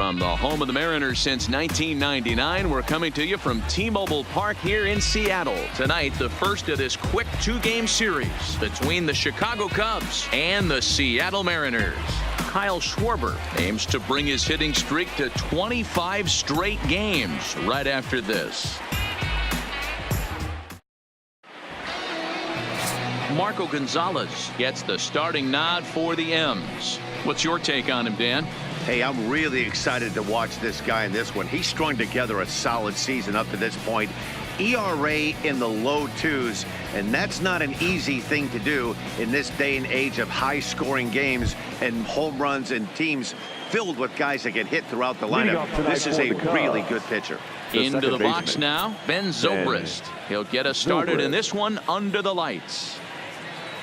From the home of the Mariners since 1999, we're coming to you from T-Mobile Park here in Seattle. Tonight, the first of this quick two-game series between the Chicago Cubs and the Seattle Mariners. Kyle Schwarber aims to bring his hitting streak to 25 straight games right after this. Marco Gonzalez gets the starting nod for the M's. What's your take on him, Dan? Hey, I'm really excited to watch this guy in this one. He's strung together a solid season up to this point. ERA in the low twos, and that's not an easy thing to do in this day and age of high-scoring games and home runs and teams filled with guys that get hit throughout the lineup. This is a really good pitcher. Into the box now, Ben Zobrist. He'll get us started in this one under the lights.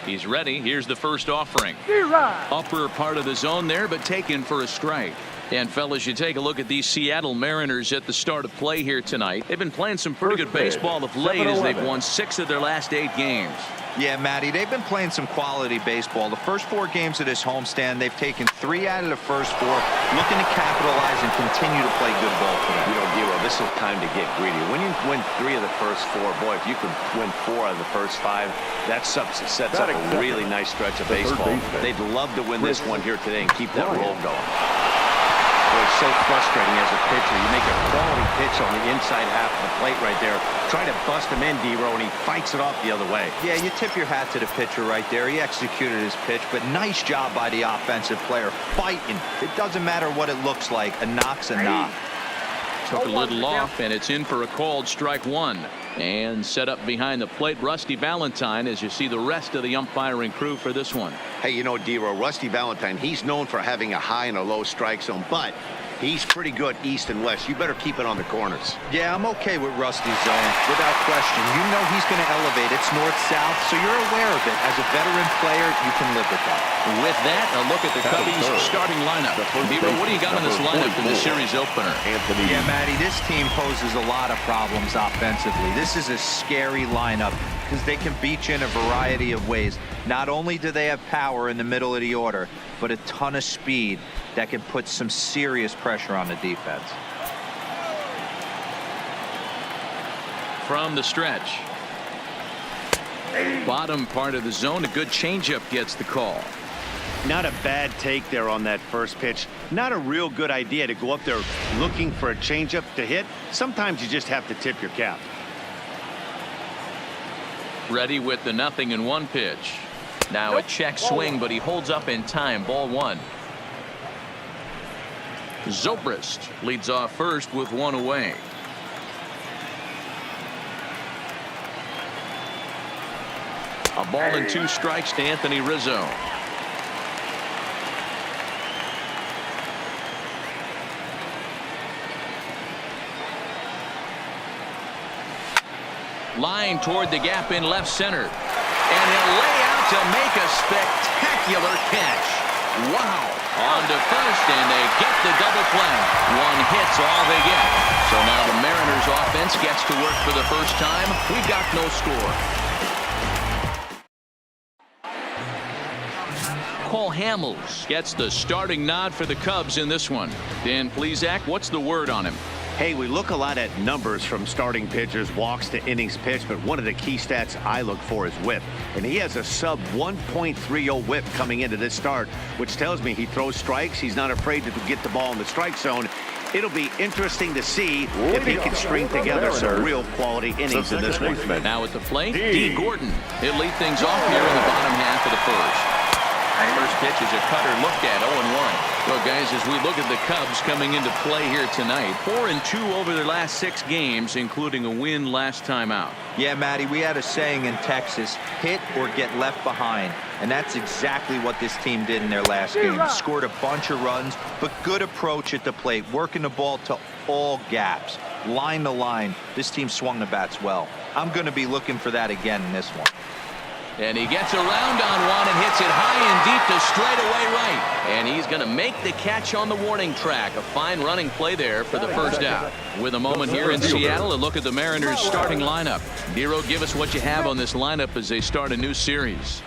He's ready. Here's the first offering. Upper part of the zone there, but taken for a strike. And fellas, you take a look at these Seattle Mariners at the start of play here tonight. They've been playing some pretty good baseball of late as they've won 6 of their last 8 games. Yeah, Matty, they've been playing some quality baseball. The first 4 games of this homestand, they've taken 3 out of the first 4, looking to capitalize and continue to play good ball for them. You know, Dero, this is time to get greedy. When you win 3 of the first 4, boy, if you can win 4 out of the first 5, that sets up a really nice stretch of baseball. They'd love to win this one here today and keep that roll going. Boy, it's so frustrating as a pitcher. You make a quality pitch on the inside half of the plate right there. Try to bust him in, Dero, and he fights it off the other way. Yeah, you tip your hat to the pitcher right there. He executed his pitch, but nice job by the offensive player fighting. It doesn't matter what it looks like. A knock's a knock. Took a little off, and it's in for a called strike 1. And set up behind the plate, Rusty Valentine, as you see the rest of the umpiring crew for this one. Hey, you know, Dero, Rusty Valentine, he's known for having a high and a low strike zone, but he's pretty good east and west. You better keep it on the corners. Yeah, I'm okay with Rusty's zone, without question. You know he's going to elevate. It's north-south, so you're aware of it. As a veteran player, you can live with that. With that, a look at the Cubbies' starting lineup. Dero, what do you got in this lineup in the series opener? Yeah, Matty, this team poses a lot of problems offensively. This is a scary lineup because they can beat you in a variety of ways. Not only do they have power in the middle of the order, but a ton of speed that can put some serious pressure on the defense. From the stretch. Bottom part of the zone, a good changeup gets the call. Not a bad take there on that first pitch. Not a real good idea to go up there looking for a changeup to hit. Sometimes you just have to tip your cap. Ready with the 0-1 pitch. Now a check swing, but he holds up in time. Ball 1. Zobrist leads off first with 1 away. A ball and 2 strikes to Anthony Rizzo. Line toward the gap in left center. And he'll lay out to make a spectacular catch. Wow. On to first, and they get the double play. 1 hit's all they get. So now the Mariners offense gets to work for the first time. We got no score. Cole Hamels gets the starting nod for the Cubs in this one. Dan Plesac, what's the word on him? Hey, we look a lot at numbers from starting pitchers, walks to innings pitched, but one of the key stats I look for is whip. And he has a sub 1.30 whip coming into this start, which tells me he throws strikes. He's not afraid to get the ball in the strike zone. It'll be interesting to see if he can string together some real quality innings in this one. Now at the plate, D. Gordon. He'll lead things off here in the bottom half of the first. First pitch is a cutter looked at, 0-1. Well, guys, as we look at the Cubs coming into play here tonight, 4-2 over their last 6 games, including a win last time out. Yeah, Matty, we had a saying in Texas, hit or get left behind. And that's exactly what this team did in their last game. Scored a bunch of runs, but good approach at the plate, working the ball to all gaps. Line to line, this team swung the bats well. I'm going to be looking for that again in this one. And he gets around on one and hits it high and deep to straightaway right. And he's going to make the catch on the warning track. A fine running play there for the first out. With a moment here in Seattle, a look at the Mariners starting lineup. Dero, give us what you have on this lineup as they start a new series.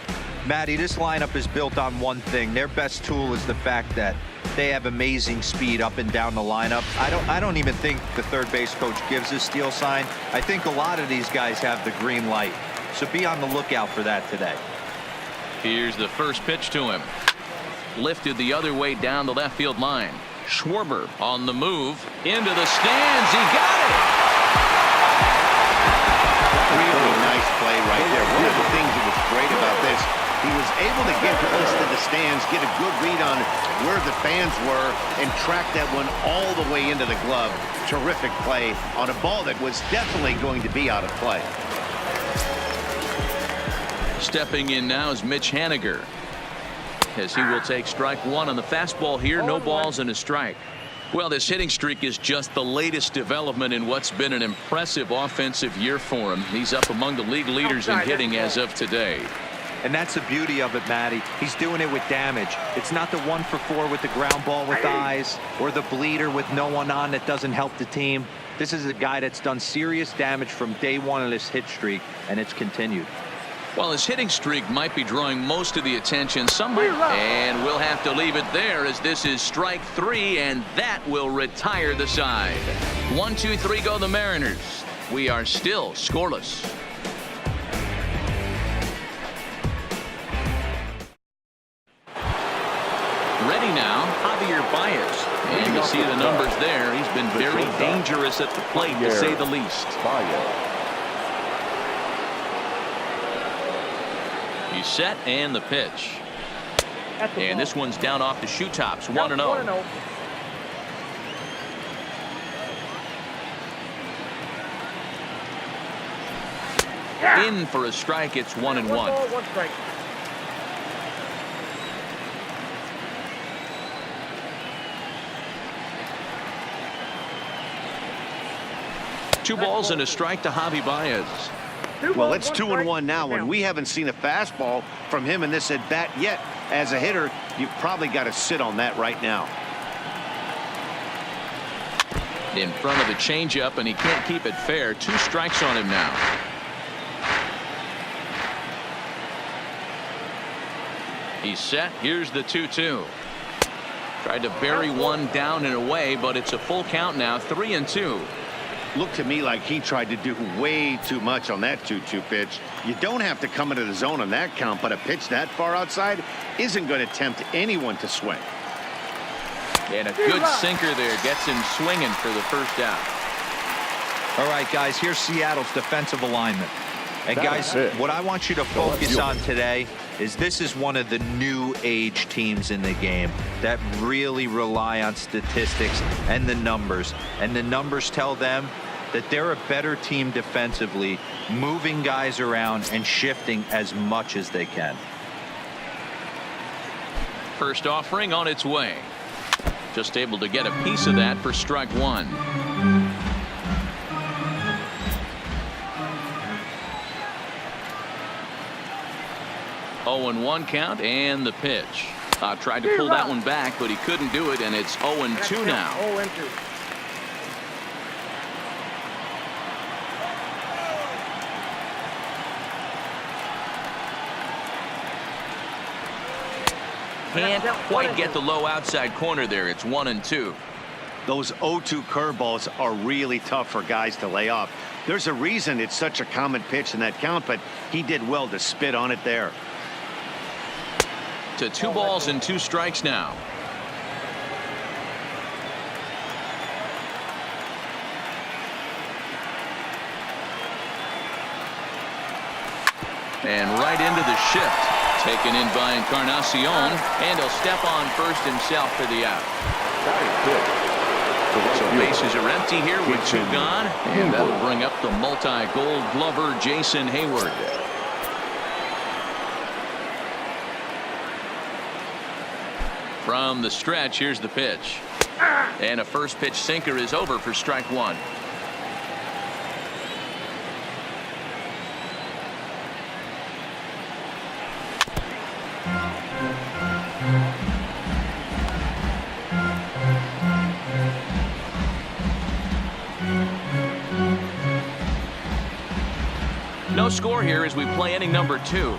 Matty, this lineup is built on one thing. Their best tool is the fact that They have amazing speed up and down the lineup. I don't even think the third base coach gives a steal sign. I think a lot of these guys have the green light. So be on the lookout for that today. Here's the first pitch to him. Lifted the other way down the left field line. Schwarber on the move into the stands. He got it. Really nice play right there. One of the things that was great about this, he was able to get close to the stands, get a good read on where the fans were, and track that one all the way into the glove. Terrific play on a ball that was definitely going to be out of play. Stepping in now is Mitch Haniger, as he will take strike one on the fastball here. No balls and a strike. Well, this hitting streak is just the latest development in what's been an impressive offensive year for him. He's up among the league leaders in hitting as of today. And that's the beauty of it, Matty. He's doing it with damage. It's not the 1-for-4 with the ground ball with eyes, or the bleeder with no one on that doesn't help the team. This is a guy that's done serious damage from day one of this hit streak, and it's continued. Well, his hitting streak might be drawing most of the attention. Some might, and we'll have to leave it there, as this is strike three, and that will retire the side. 1, 2, 3 go the Mariners. We are still scoreless. Ready now, Javier Baez. And you see the numbers there. He's been very dangerous at the plate, to say the least. He's set, and the pitch. And this one's down off the shoe tops. 1-0. In for a strike. It's 1-1. 1 strike. Two balls and a strike to Javi Baez. Well, it's 2-1 now, and we haven't seen a fastball from him in this at bat yet. As a hitter, you've probably got to sit on that right now. In front of the changeup, and he can't keep it fair. 2 strikes on him now. He's set. Here's the 2-2. Tried to bury one down and away, but it's a full count now. 3-2. Looked to me like he tried to do way too much on that 2-2 pitch. You don't have to come into the zone on that count, but a pitch that far outside isn't going to tempt anyone to swing. And a good sinker there gets him swinging for the first out. All right, guys, here's Seattle's defensive alignment. And guys, what I want you to focus on today is this is one of the new age teams in the game that really rely on statistics and the numbers. And the numbers tell them that they're a better team defensively, moving guys around and shifting as much as they can. First offering on its way. Just able to get a piece of that for strike one. Oh, and 1 count, and the pitch. Tried to pull that one back, but he couldn't do it, and it's 0-2 now. 0-2. Can't quite get the low outside corner there. It's 1-2. Those 0-2 curveballs are really tough for guys to lay off. There's a reason it's such a common pitch in that count, but he did well to spit on it there. To 2 balls and 2 strikes now. And right into the shift. Taken in by Encarnacion, and he'll step on first himself for the out. So bases are empty here with 2 gone, and that'll bring up the multi-gold glover Jason Hayward. From the stretch, here's the pitch. And a first pitch sinker is over for strike one. No score here as we play inning number 2.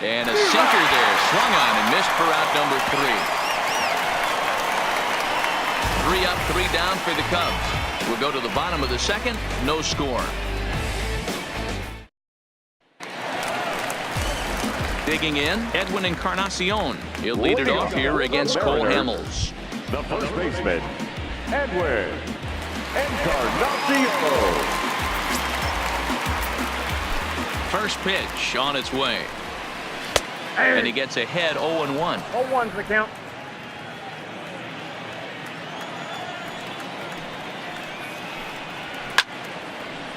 And a sinker there, swung on and missed for out number 3. 3 up, 3 down for the Cubs. We'll go to the bottom of the second, no score. Digging in, Edwin Encarnacion. He'll lead it off here against Cole Hamels. The first baseman, Edwin Encarnacion. First pitch on its way. And he gets ahead 0-1. 0-1's the count.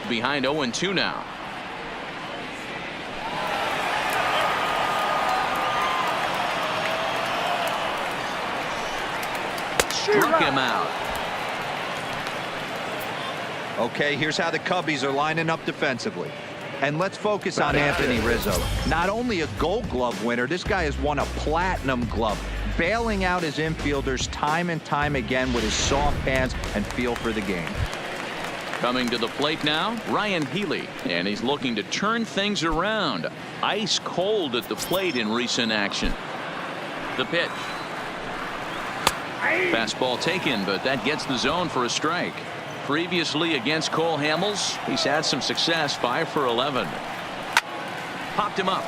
Behind 0-2 now. Struck him out. Okay, here's how the Cubbies are lining up defensively. And let's focus on Anthony Rizzo. Not only a Gold Glove winner, this guy has won a Platinum Glove, bailing out his infielders time and time again with his soft hands and feel for the game. Coming to the plate now, Ryan Healy, and he's looking to turn things around. Ice cold at the plate in recent action. The pitch. Fastball taken, but that gets the zone for a strike. Previously against Cole Hamels, he's had some success, 5 for 11. Popped him up.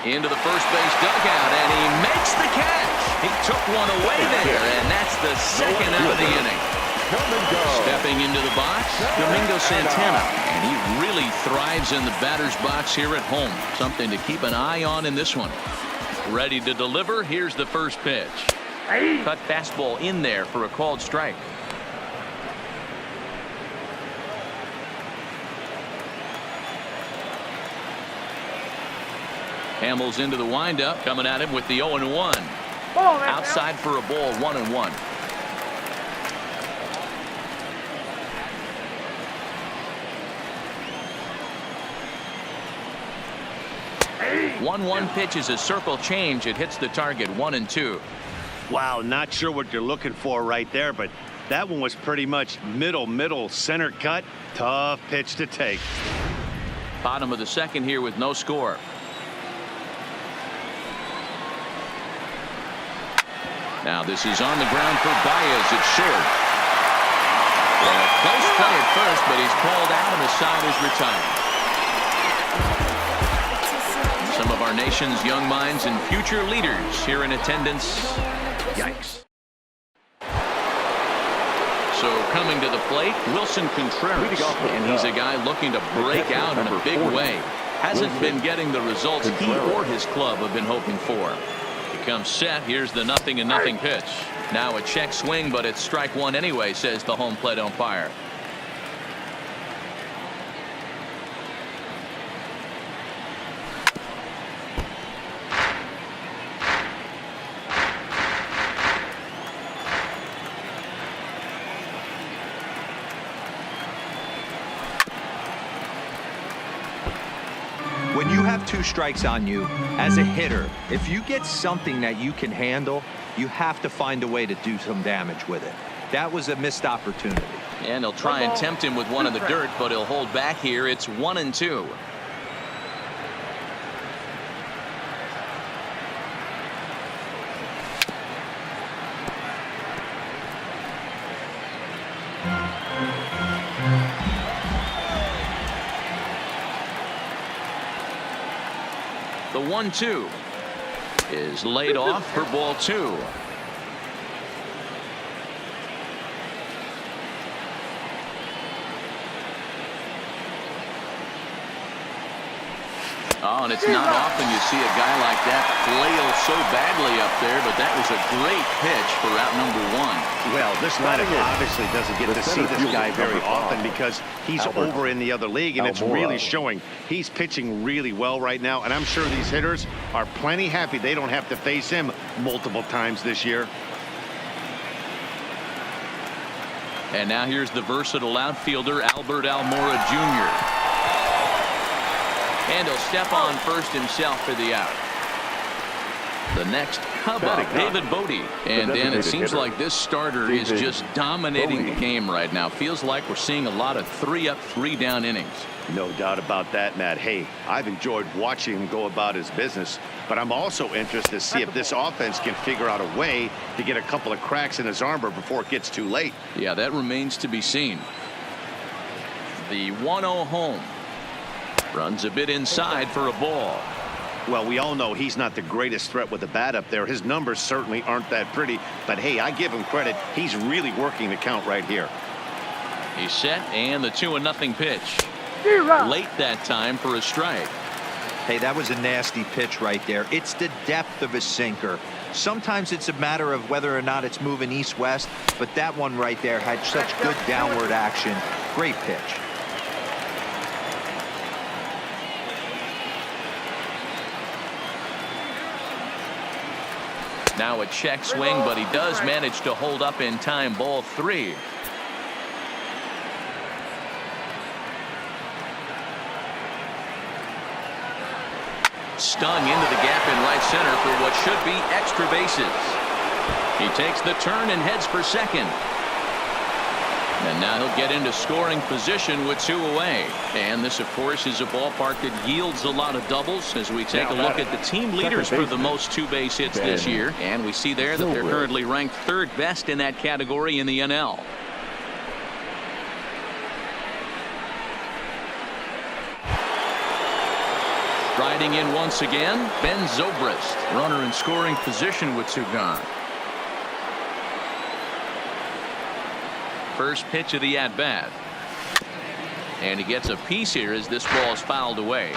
Into the first base dugout, and he makes the catch. He took one away there, and that's the second out of the inning. Stepping into the box, Domingo Santana, and he really thrives in the batter's box here at home. Something to keep an eye on in this one. Ready to deliver. Here's the first pitch. Cut fastball in there for a called strike. Hamels into the windup, coming at him with the 0-1. Outside for a ball, 1-1. One pitch is a circle change. It hits the target, 1-2. Wow, not sure what you're looking for right there, but that one was pretty much middle center cut. Tough pitch to take. Bottom of the second here with no score. Now this is on the ground for Baez. It's short. Well, close play at first, but he's called out and the side is retired. Some of our nation's young minds and future leaders here in attendance. Yikes. So coming to the plate, Wilson Contreras, and he's a guy looking to break out in a big way. Hasn't been getting the results he or his club have been hoping for. He comes set. Here's the 0-0 pitch. Now a check swing, but it's strike one anyway, says the home plate umpire. When you have 2 strikes on you, as a hitter, if you get something that you can handle, you have to find a way to do some damage with it. That was a missed opportunity. And he'll try and tempt him with one in the dirt, but he'll hold back here. It's 1-2. The 1-2 is laid off for ball 2. Oh, and it's not often you see a guy like that flail so badly up there, but that was a great pitch for out number 1. Well, this lineup obviously doesn't get to see this guy very often because he's over in the other league, and it's really showing. He's pitching really well right now, and I'm sure these hitters are plenty happy they don't have to face him multiple times this year. And now here's the versatile outfielder, Albert Almora Jr. And he'll step on first himself for the out. The next How about David Bodie? And Dan, it seems like this starter is just dominating the game right now. Feels like we're seeing a lot of 3-up, 3-down innings. No doubt about that, Matt. Hey, I've enjoyed watching him go about his business, but I'm also interested to see if this offense can figure out a way to get a couple of cracks in his armor before it gets too late. Yeah, that remains to be seen. The 1-0 home. Runs a bit inside for a ball. Well, we all know he's not the greatest threat with the bat up there. His numbers certainly aren't that pretty, but hey, I give him credit. He's really working the count right here. He's set, and the 2-0 pitch. Late that time for a strike. Hey, that was a nasty pitch right there. It's the depth of a sinker. Sometimes it's a matter of whether or not it's moving east-west, but that one right there had such good downward action. Great pitch. Now a check swing, but he does manage to hold up in time. Ball 3. Stung into the gap in right center for what should be extra bases. He takes the turn and heads for second. And now he'll get into scoring position with 2 away. And this, of course, is a ballpark that yields a lot of doubles as we take a look at the team leaders for the most 2-base hits this year. And we see there that they're currently ranked 3rd best in that category in the NL. Riding in once again, Ben Zobrist. Runner in scoring position with 2 gone. First pitch of the at-bat. And he gets a piece here as this ball is fouled away.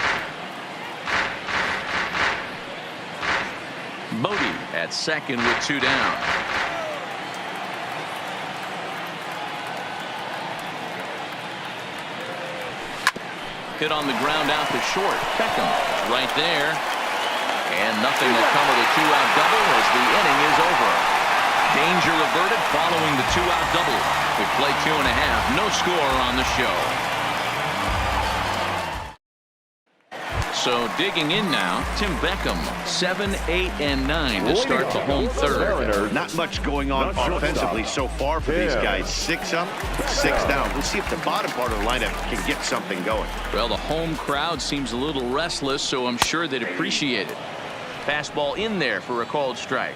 Bodie at second with 2 down. Hit on the ground out to short. Beckham right there. And nothing will come of the 2-out double as the inning is over. Danger averted following the 2-out double. We play 2.5. No score on the show. So digging in now, Tim Beckham, 7, 8, and 9 to start the home 3rd. Not much going on offensively so far for these guys. 6 up, 6 down. We'll see if the bottom part of the lineup can get something going. Well, the home crowd seems a little restless, so I'm sure they'd appreciate it. Fastball in there for a called strike.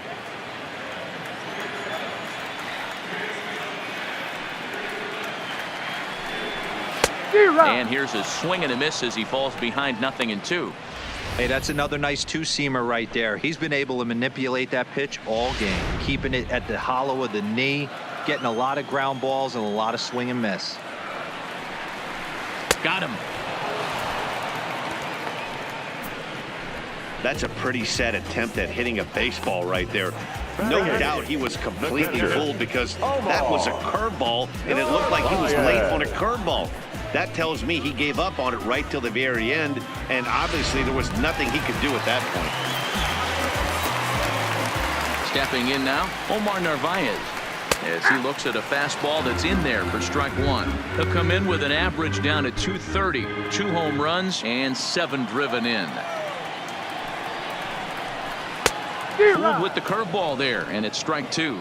And here's a swing and a miss as he falls behind 0-2. Hey, that's another nice 2-seamer right there. He's been able to manipulate that pitch all game, keeping it at the hollow of the knee, getting a lot of ground balls and a lot of swing and miss. Got him. That's a pretty sad attempt at hitting a baseball right there. No doubt he was completely fooled because that was a curveball and it looked like he was late on a curveball. That tells me he gave up on it right till the very end, and obviously there was nothing he could do at that point. Stepping in now, Omar Narvaez, as he looks at a fastball that's in there for strike 1. He'll come in with an average down at 230, 2 home runs, and 7 driven in. Fooled with the curveball there, and it's strike 2.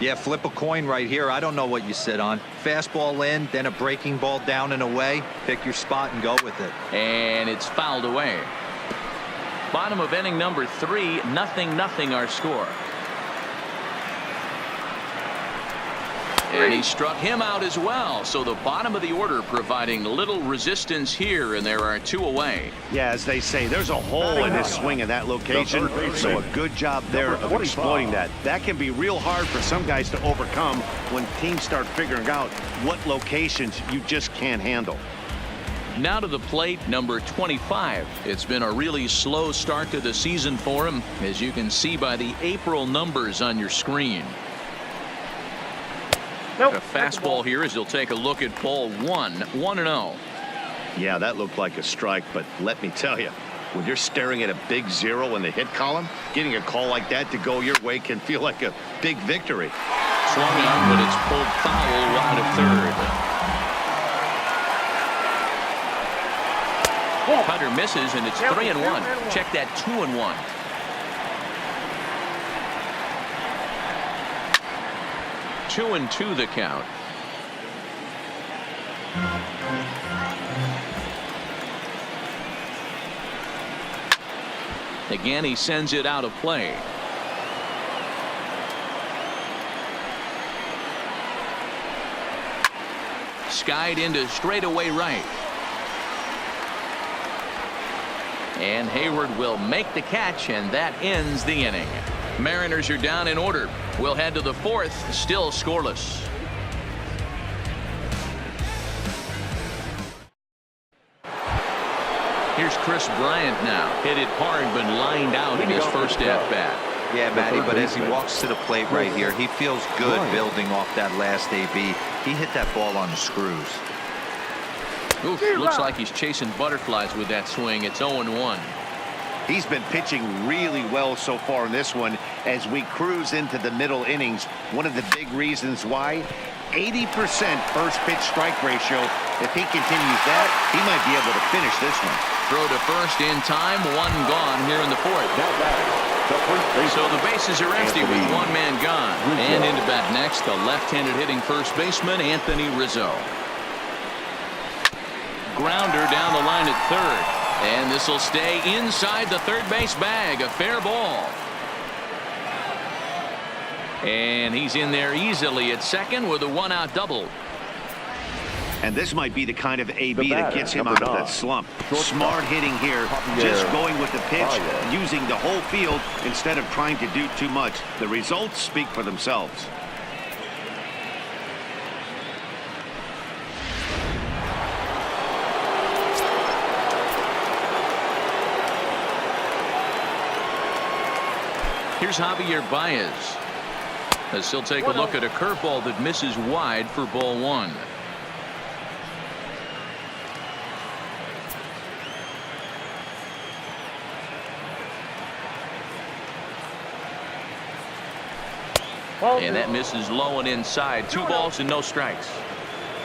Yeah, flip a coin right here. I don't know what you sit on. Fastball in, then a breaking ball down and away. Pick your spot and go with it. And it's fouled away. Bottom of inning number 3, 0-0 our score. And he struck him out as well. So the bottom of the order providing little resistance here, and there are 2 away. Yeah, as they say, there's a hole in his swing in that location, so a good job there of exploiting that. That can be real hard for some guys to overcome when teams start figuring out what locations you just can't handle. Now to the plate, number 25. It's been a really slow start to the season for him, as you can see by the April numbers on your screen. A fastball here as he'll take a look at ball 1, 1-0. Yeah, that looked like a strike, but let me tell you, when you're staring at a big 0 in the hit column, getting a call like that to go your way can feel like a big victory. Swung on, but it's pulled foul wide of 3rd. Cutter misses, and it's 3-1. Check that 2-1. 2-2 the count. Again, he sends it out of play. Skied into straightaway right. And Hayward will make the catch, and that ends the inning. Mariners are down in order. We'll head to the fourth, still scoreless. Here's Chris Bryant now. Hit it hard, but lined out in his first at-bat. Yeah, Matty, but as he walks to the plate right here, he feels good building off that last AB. He hit that ball on the screws. Oof, looks like he's chasing butterflies with that swing. It's 0-1. He's been pitching really well so far in this one as we cruise into the middle innings. One of the big reasons why, 80% first pitch strike ratio. If he continues that, he might be able to finish this one. Throw to first in time, one gone here in the fourth. So the bases are empty with one man gone. And into bat next, the left-handed hitting first baseman, Anthony Rizzo. Grounder down the line at third. And this will stay inside the third base bag. A fair ball. And he's in there easily at second with a one-out double. And this might be the kind of AB that gets him out of that slump. Smart hitting here, just going with the pitch, using the whole field instead of trying to do too much. The results speak for themselves. Here's Javier Baez, as he'll take a look at a curveball that misses wide for ball one. And that misses low and inside. 2 balls and no strikes.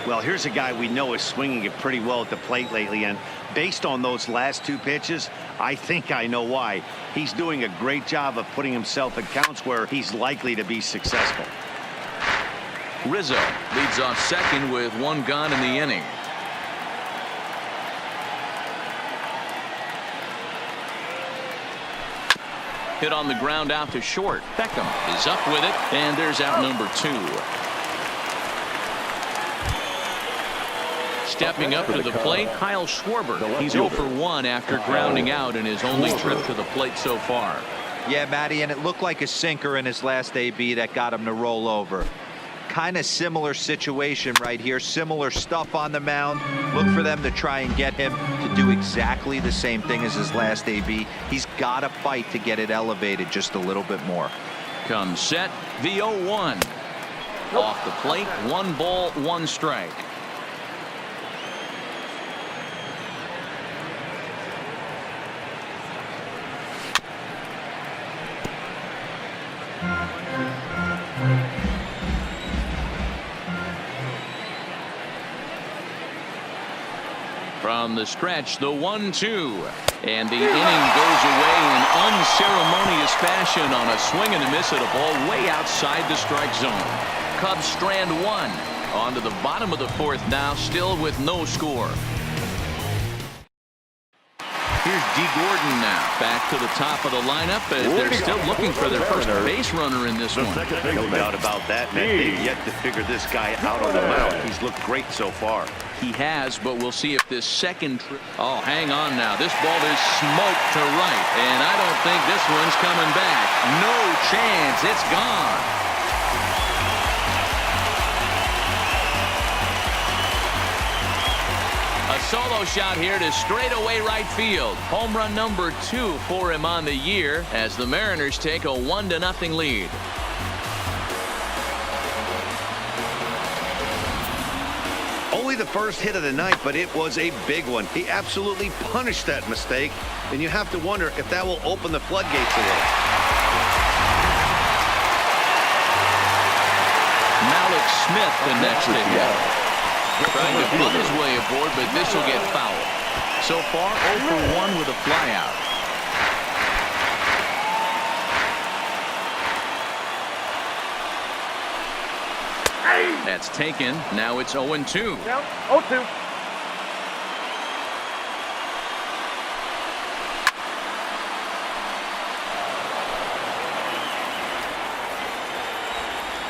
Well, here's a guy we know is swinging it pretty well at the plate lately, and based on those last 2 pitches, I think I know why. He's doing a great job of putting himself in counts where he's likely to be successful. Rizzo leads off second with 1 gone in the inning. Hit on the ground out to short. Beckham is up with it, and there's out number 2. Stepping up to the plate, Kyle Schwarber. He's 0 for 1 after grounding out in his only trip to the plate so far. Yeah, Matty, and it looked like a sinker in his last AB that got him to roll over. Kind of similar situation right here. Similar stuff on the mound. Look for them to try and get him to do exactly the same thing as his last AB. He's got to fight to get it elevated just a little bit more. Comes set, the 0-1. Off the plate, 1 ball, 1 strike. From the stretch, the 1-2. And the inning goes away in unceremonious fashion on a swing and a miss at a ball way outside the strike zone. Cubs strand 1. On to the bottom of the fourth now, still with no score. Here's D. Gordon now, back to the top of the lineup as they're still looking for their first base runner in this one. No doubt about that, man. They've yet to figure this guy out on the mound. He's looked great so far. He has, but we'll see if this second trip. Oh, hang on now. This ball is smoked to right, and I don't think this one's coming back. No chance. It's gone. A solo shot here to straightaway right field. Home run number 2 for him on the year as the Mariners take a 1-0 lead. Only the first hit of the night, but it was a big one. He absolutely punished that mistake, and you have to wonder if that will open the floodgates a little. Malik Smith the next to hit. Trying to put his way aboard, but this will get fouled. So far, 0 for 1 with a flyout. That's taken. Now it's 0-2. Down 0-2.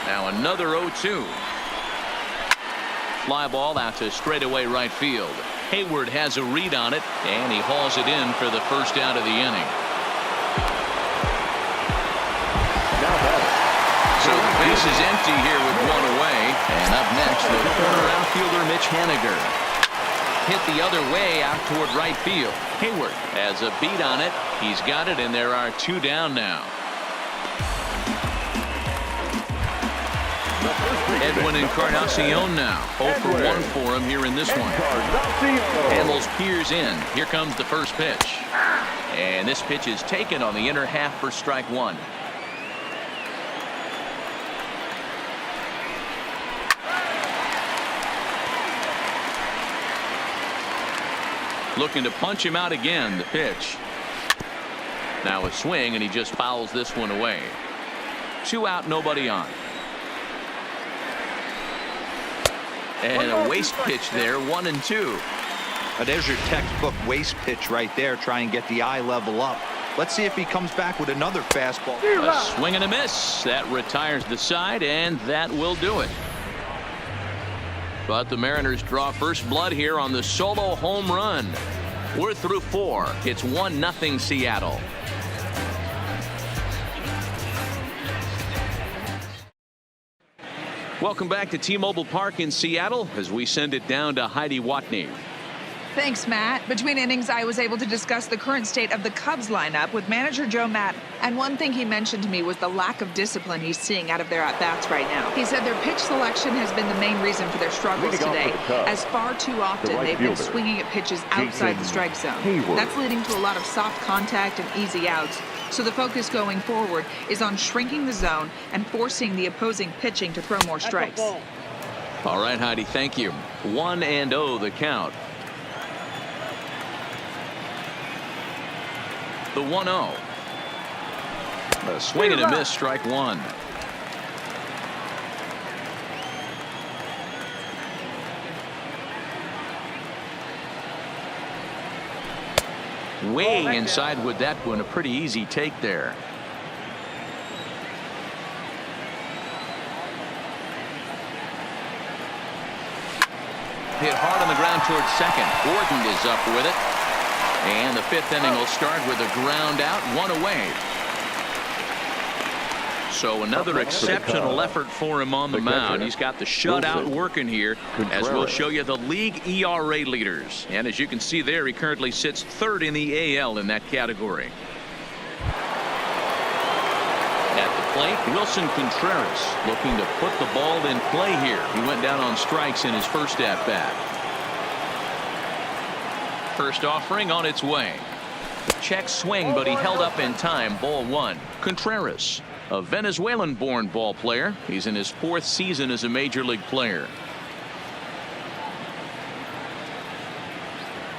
Now another 0-2. Fly ball out to straightaway right field. Hayward has a read on it, and he hauls it in for the first out of the inning. So the base is empty here with one away. And up next, the corner outfielder Mitch Haniger. Hit the other way out toward right field. Hayward has a beat on it. He's got it, and there are two down now. Edwin Encarnacion now. 0 for 1 for him here in this one. Hamels peers in. Here comes the first pitch. And this pitch is taken on the inner half for strike one. Looking to punch him out again. The pitch. Now a swing, and he just fouls this one away. 2 out, nobody on. And a waste pitch there, 1-2. There's your textbook waste pitch right there. Try and get the eye level up. Let's see if he comes back with another fastball. A swing and a miss. That retires the side, and that will do it. But the Mariners draw first blood here on the solo home run. We're through 4. It's 1-0 Seattle. Welcome back to T-Mobile Park in Seattle as we send it down to Heidi Watney. Thanks, Matt. Between innings, I was able to discuss the current state of the Cubs lineup with manager Joe Maddon. And one thing he mentioned to me was the lack of discipline he's seeing out of their at-bats right now. He said their pitch selection has been the main reason for their struggles today, as far too often they've been swinging at pitches outside the strike zone. That's leading to a lot of soft contact and easy outs. So the focus going forward is on shrinking the zone and forcing the opposing pitching to throw more strikes. All right, Heidi, thank you. 1-0 the count. The 1-0. A swing and a miss, strike one. Way inside with that one, a pretty easy take there. Hit hard on the ground towards second. Gordon is up with it. And the 5th inning will start with a ground out, 1 away. So another exceptional effort for him on the mound. He's got the shutout working here, as we'll show you the league ERA leaders. And as you can see there, he currently sits 3rd in the AL in that category. At the plate, Wilson Contreras looking to put the ball in play here. He went down on strikes in his first at-bat. First offering on its way. Check swing, but he held up in time. Ball 1. Contreras, a Venezuelan-born ball player. He's in his 4th season as a major league player.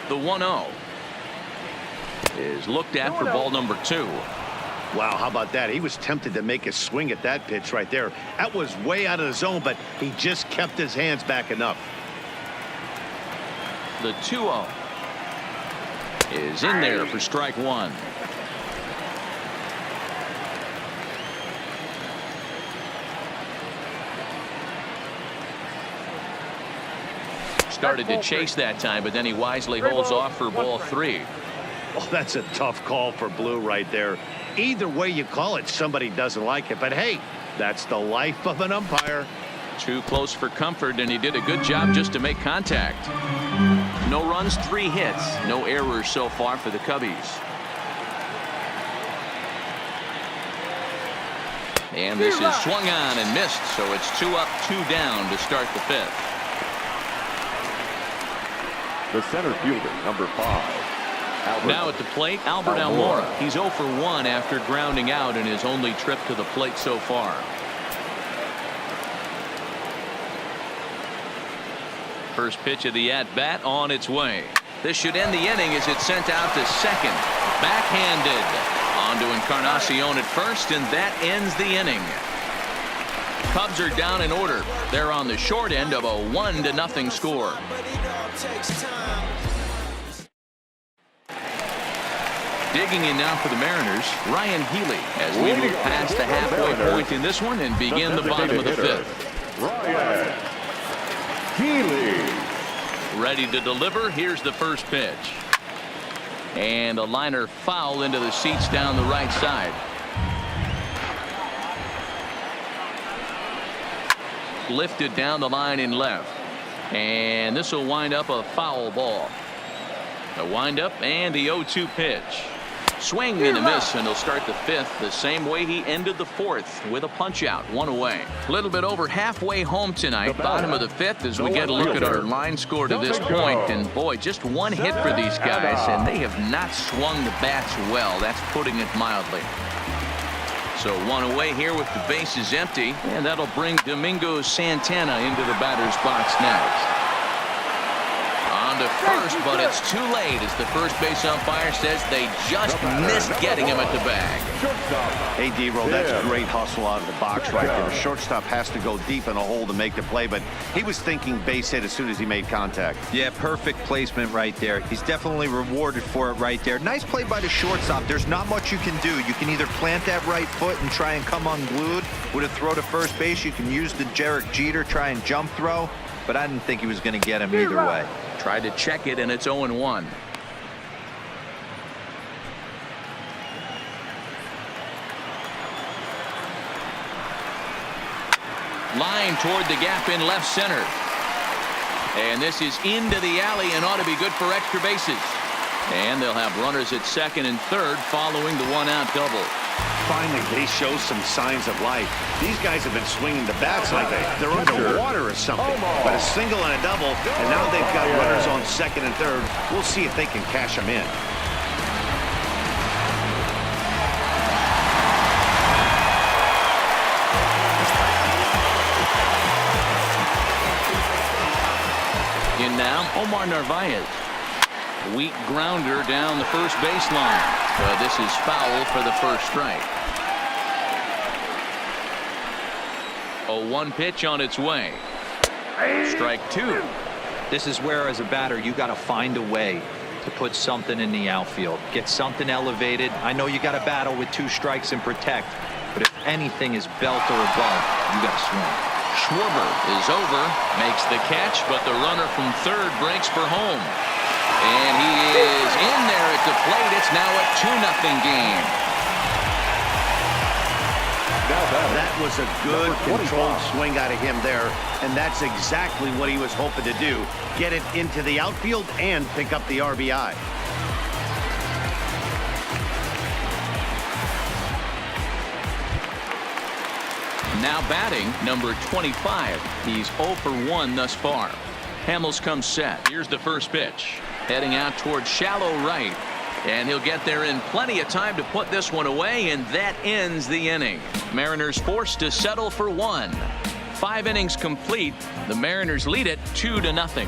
The 1-0 is looked at for ball number 2. Wow, how about that? He was tempted to make a swing at that pitch right there. That was way out of the zone, but he just kept his hands back enough. The 2-0 is in there for strike one. Started to chase that time, but then he wisely holds off for ball 3. Oh, that's a tough call for Blue right there. Either way you call it, somebody doesn't like it. But hey, that's the life of an umpire. Too close for comfort, and he did a good job just to make contact. No runs, 3 hits. No errors so far for the Cubbies. And this is swung on and missed, so it's 2 up, 2 down to start the 5th. The center fielder, number 5. Albert. Now at the plate, Albert Almora. He's 0 for 1 after grounding out in his only trip to the plate so far. First pitch of the at-bat on its way. This should end the inning as it's sent out to second. Backhanded. On to Encarnacion at first, and that ends the inning. Cubs are down in order. They're on the short end of a 1-0 score. Digging in now for the Mariners, Ryan Healy, as we move past the halfway point in this one and begin the bottom of the fifth. Ryan Healy. Ready to deliver. Here's the first pitch. And a liner foul into the seats down the right side. Lifted down the line in left. And this will wind up a foul ball. The windup and the 0-2 pitch. Swing and a miss, and he'll start the fifth the same way he ended the fourth, with a punch out, 1 away. A little bit over halfway home tonight, bottom of the fifth, as we get a look at our line score to this point. And boy, just one hit for these guys, and they have not swung the bats well. That's putting it mildly. So 1 away here with the bases empty, and that'll bring Domingo Santana into the batter's box next. On to first, but it's too late, as the first base umpire says they just missed getting him at the bag. Hey, D-Roll, that's great hustle out of the box right there. The shortstop has to go deep in a hole to make the play, but he was thinking base hit as soon as he made contact. Yeah, perfect placement right there. He's definitely rewarded for it right there. Nice play by the shortstop. There's not much you can do. You can either plant that right foot and try and come unglued with a throw to first base. You can use the Derek Jeter, try and jump throw, but I didn't think he was going to get him either way. Tried to check it, and it's 0-1. Line toward the gap in left center. And this is into the alley and ought to be good for extra bases. And they'll have runners at second and third following the 1-out double. Finally, they show some signs of life. These guys have been swinging the bats like they're underwater or something. But a single and a double, and now they've got runners on second and third. We'll see if they can cash them in. In now, Omar Narvaez. Weak grounder down the first baseline. But this is foul for the first strike. A 1 pitch on its way. Strike 2. This is where, as a batter, you got to find a way to put something in the outfield. Get something elevated. I know you got to battle with 2 strikes and protect, but if anything is belt or above, you got to swing. Schwarber is over, makes the catch, but the runner from third breaks for home. And he is in there at the plate. It's now a 2-0 game. That was a good controlled swing out of him there, and that's exactly what he was hoping to do. Get it into the outfield and pick up the RBI. Now batting, number 25. He's 0 for 1 thus far. Hamels comes set. Here's the first pitch. Heading out towards shallow right. And he'll get there in plenty of time to put this one away, and that ends the inning. Mariners forced to settle for 1. 5 innings complete. The Mariners lead it 2-0.